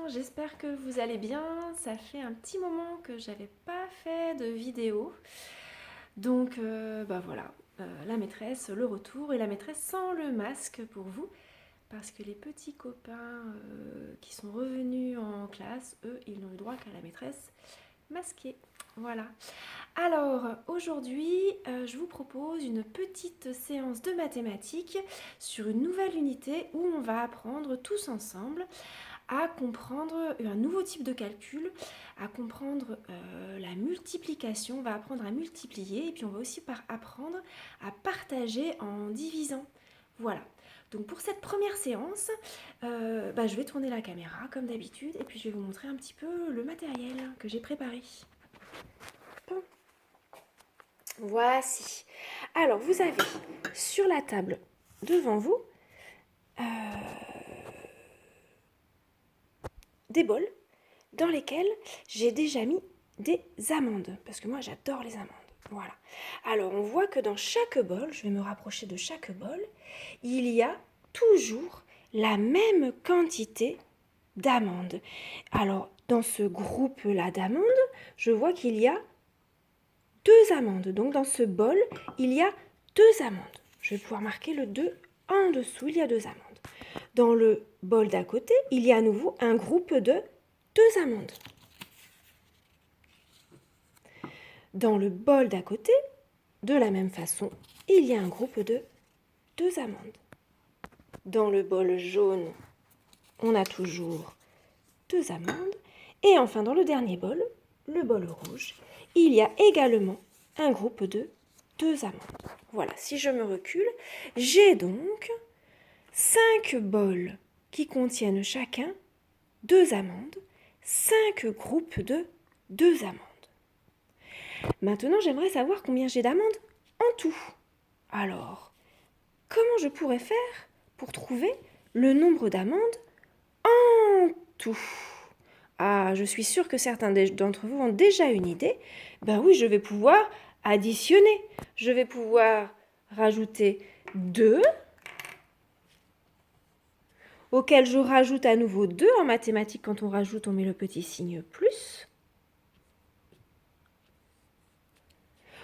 j'espère que vous allez bien. Ça fait un petit moment que j'avais pas fait de vidéo. Donc voilà, la maîtresse, le retour et la maîtresse sans le masque pour vous. Parce que les petits copains qui sont revenus en classe, eux, ils n'ont eu droit qu'à la maîtresse masquée. Voilà. Alors aujourd'hui, je vous propose une petite séance de mathématiques sur une nouvelle unité où on va apprendre tous ensemble à comprendre un nouveau type de calcul, à comprendre la multiplication, on va apprendre à multiplier et puis on va aussi apprendre à partager en divisant. Voilà. Donc pour cette première séance, je vais tourner la caméra comme d'habitude et puis je vais vous montrer un petit peu le matériel que j'ai préparé. Voici. Alors vous avez sur la table devant vous des bols dans lesquels j'ai déjà mis des amandes, parce que moi j'adore les amandes. Voilà. Alors on voit que dans chaque bol, je vais me rapprocher de chaque bol, il y a toujours la même quantité d'amandes. Alors dans ce groupe-là d'amandes, je vois qu'il y a 2 amandes. Donc dans ce bol, il y a 2 amandes. Je vais pouvoir marquer le 2 en dessous, il y a 2 amandes. Dans le bol d'à côté, il y a à nouveau un groupe de 2 amandes. Dans le bol d'à côté, de la même façon, il y a un groupe de 2 amandes. Dans le bol jaune, on a toujours 2 amandes. Et enfin, dans le dernier bol, le bol rouge, il y a également un groupe de 2 amandes. Voilà, si je me recule, j'ai donc 5 bols qui contiennent chacun 2 amandes, 5 groupes de 2 amandes. Maintenant, j'aimerais savoir combien j'ai d'amandes en tout. Alors, comment je pourrais faire pour trouver le nombre d'amandes en tout? Ah, je suis sûre que certains d'entre vous ont déjà une idée. Ben oui, je vais pouvoir additionner. Je vais pouvoir rajouter 2, auquel je rajoute à nouveau 2. En mathématiques, quand on rajoute, on met le petit signe plus.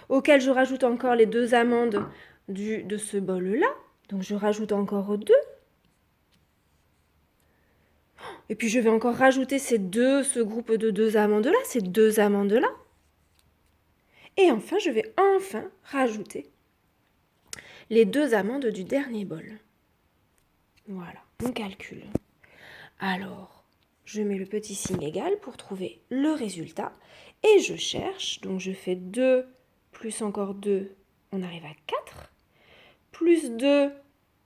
Auquel je rajoute encore les 2 amandes de ce bol-là. Donc je rajoute encore 2. Et puis je vais encore rajouter ce groupe de 2 amandes-là, ces 2 amandes-là. Et enfin, je vais rajouter les 2 amandes du dernier bol. Voilà, on calcule. Alors, je mets le petit signe égal pour trouver le résultat. Et je cherche, donc je fais 2 plus encore 2, on arrive à 4. Plus 2,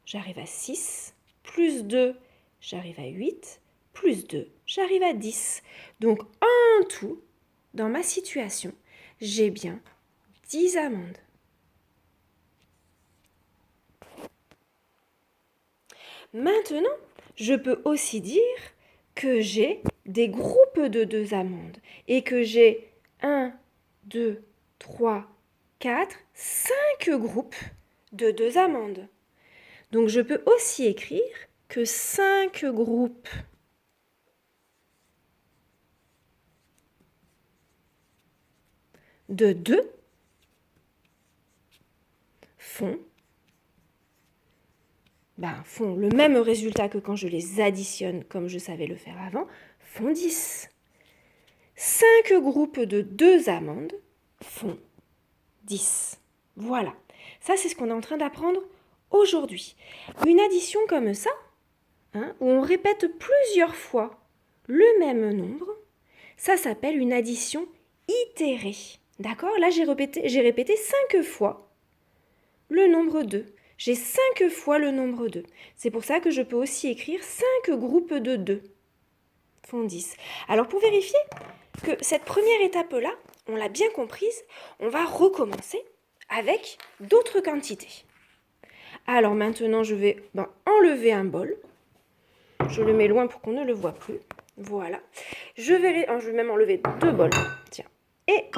j'arrive à 6. Plus 2, j'arrive à 8. Plus 2, j'arrive à 10. Donc en tout, dans ma situation, j'ai bien 10 amandes. Maintenant, je peux aussi dire que j'ai des groupes de 2 amandes et que j'ai 1, 2, 3, 4, 5 groupes de 2 amandes. Donc je peux aussi écrire que 5 groupes de 2 font le même résultat que quand je les additionne, comme je savais le faire avant, font 10. 5 groupes de 2 amandes font 10. Voilà. Ça, c'est ce qu'on est en train d'apprendre aujourd'hui. Une addition comme ça, où on répète plusieurs fois le même nombre, ça s'appelle une addition itérée. D'accord? Là, j'ai répété 5 fois le nombre 2. J'ai 5 fois le nombre 2. C'est pour ça que je peux aussi écrire 5 groupes de 2 font 10. Alors pour vérifier que cette première étape-là, on l'a bien comprise, on va recommencer avec d'autres quantités. Alors maintenant, je vais enlever un bol. Je le mets loin pour qu'on ne le voit plus. Voilà. Je vais même enlever 2 bols. Tiens. Et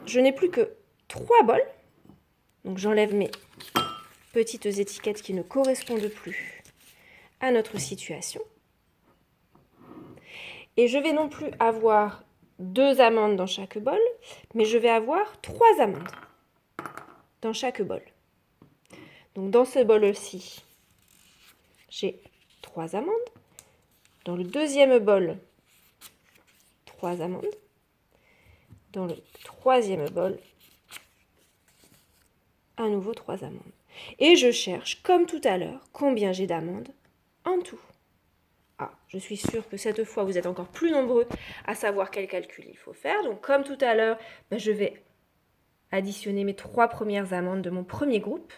je n'ai plus que 3 bols. Donc j'enlève mes petites étiquettes qui ne correspondent plus à notre situation. Et je vais non plus avoir 2 amandes dans chaque bol, mais je vais avoir 3 amandes dans chaque bol. Donc dans ce bol-ci, j'ai 3 amandes. Dans le deuxième bol, 3 amandes. Dans le troisième bol, à nouveau 3 amandes. Et je cherche, comme tout à l'heure, combien j'ai d'amandes en tout. Ah, je suis sûre que cette fois, vous êtes encore plus nombreux à savoir quel calcul il faut faire. Donc, comme tout à l'heure, je vais additionner mes 3 premières amandes de mon premier groupe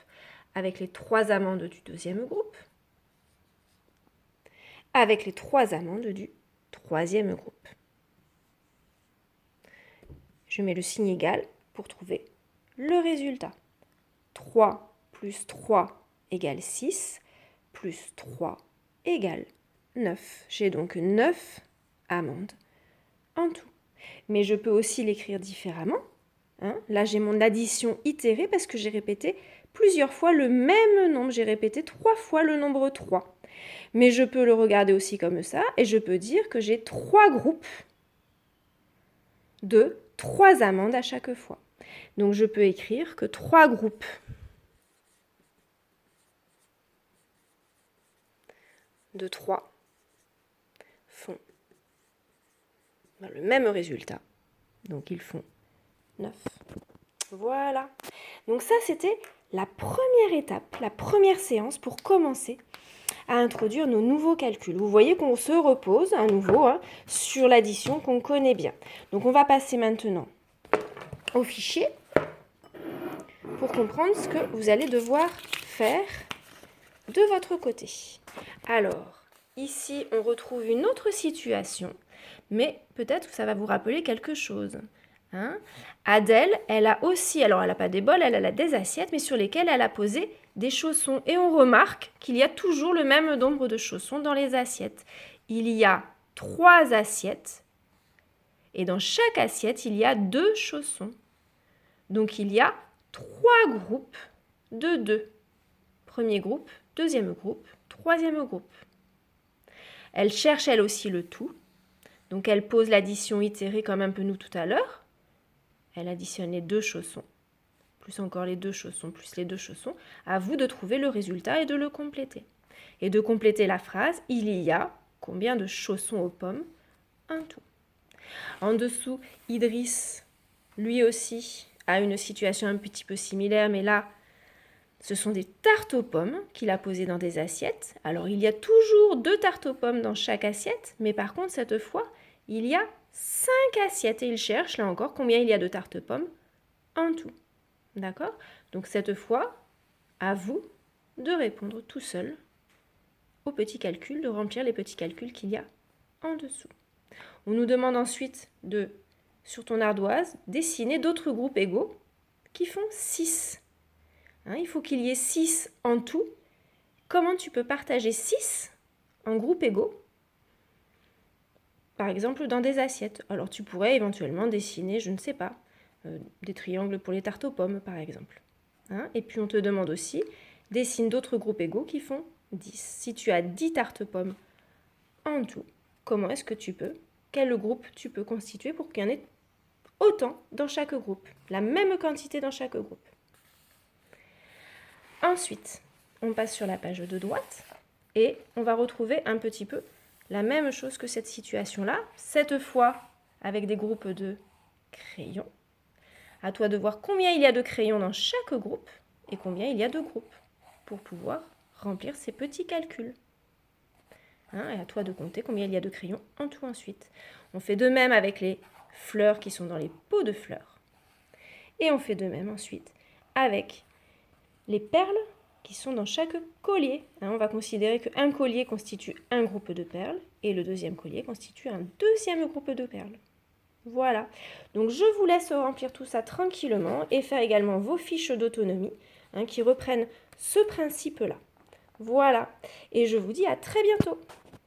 avec les 3 amandes du deuxième groupe, avec les 3 amandes du troisième groupe. Je mets le signe égal pour trouver le résultat. 3 plus 3 égale 6, plus 3 égale 9. J'ai donc 9 amandes en tout. Mais je peux aussi l'écrire différemment. Là, j'ai mon addition itérée parce que j'ai répété plusieurs fois le même nombre. J'ai répété 3 fois le nombre 3. Mais je peux le regarder aussi comme ça et je peux dire que j'ai 3 groupes de 3 amandes à chaque fois. Donc, je peux écrire que 3 groupes de 3 font le même résultat. Donc, ils font 9. Voilà. Donc, ça, c'était la première étape, la première séance pour commencer à introduire nos nouveaux calculs. Vous voyez qu'on se repose à nouveau sur l'addition qu'on connaît bien. Donc, on va passer maintenant au fichier pour comprendre ce que vous allez devoir faire de votre côté. Alors, ici, on retrouve une autre situation, mais peut-être que ça va vous rappeler quelque chose. Adèle, elle a aussi, alors elle n'a pas des bols, elle a des assiettes, mais sur lesquelles elle a posé des chaussons. Et on remarque qu'il y a toujours le même nombre de chaussons dans les assiettes. Il y a 3 assiettes, et dans chaque assiette, il y a 2 chaussons. Donc, il y a 3 groupes de 2. Premier groupe, deuxième groupe, troisième groupe. Elle cherche elle aussi le tout. Donc, elle pose l'addition itérée comme un peu nous tout à l'heure. Elle additionne les 2 chaussons, plus encore les 2 chaussons, plus les 2 chaussons. À vous de trouver le résultat et de le compléter. Et de compléter la phrase, il y a combien de chaussons aux pommes en tout. En dessous, Idriss, lui aussi, a une situation un petit peu similaire, mais là, ce sont des tartes aux pommes qu'il a posées dans des assiettes. Alors, il y a toujours 2 tartes aux pommes dans chaque assiette, mais par contre, cette fois, il y a 5 assiettes et il cherche, là encore, combien il y a de tartes aux pommes en tout. D'accord ? Donc, cette fois, à vous de répondre tout seul aux petits calculs, de remplir les petits calculs qu'il y a en dessous. On nous demande ensuite de, sur ton ardoise, dessiner d'autres groupes égaux qui font 6. Il faut qu'il y ait 6 en tout. Comment tu peux partager 6 en groupes égaux ? Par exemple, dans des assiettes. Alors, tu pourrais éventuellement dessiner, je ne sais pas, des triangles pour les tartes aux pommes, par exemple. Et puis, on te demande aussi, dessine d'autres groupes égaux qui font 10. Si tu as 10 tartes aux pommes en tout, comment est-ce que tu peux, quel groupe tu peux constituer pour qu'il y en ait autant dans chaque groupe, la même quantité dans chaque groupe. Ensuite, on passe sur la page de droite et on va retrouver un petit peu la même chose que cette situation-là, cette fois avec des groupes de crayons. À toi de voir combien il y a de crayons dans chaque groupe et combien il y a de groupes pour pouvoir remplir ces petits calculs. Et à toi de compter combien il y a de crayons en tout ensuite. On fait de même avec les fleurs qui sont dans les pots de fleurs. Et on fait de même ensuite avec les perles qui sont dans chaque collier. On va considérer qu'un collier constitue un groupe de perles et le deuxième collier constitue un deuxième groupe de perles. Voilà. Donc je vous laisse remplir tout ça tranquillement et faire également vos fiches d'autonomie qui reprennent ce principe-là. Voilà. Et je vous dis à très bientôt.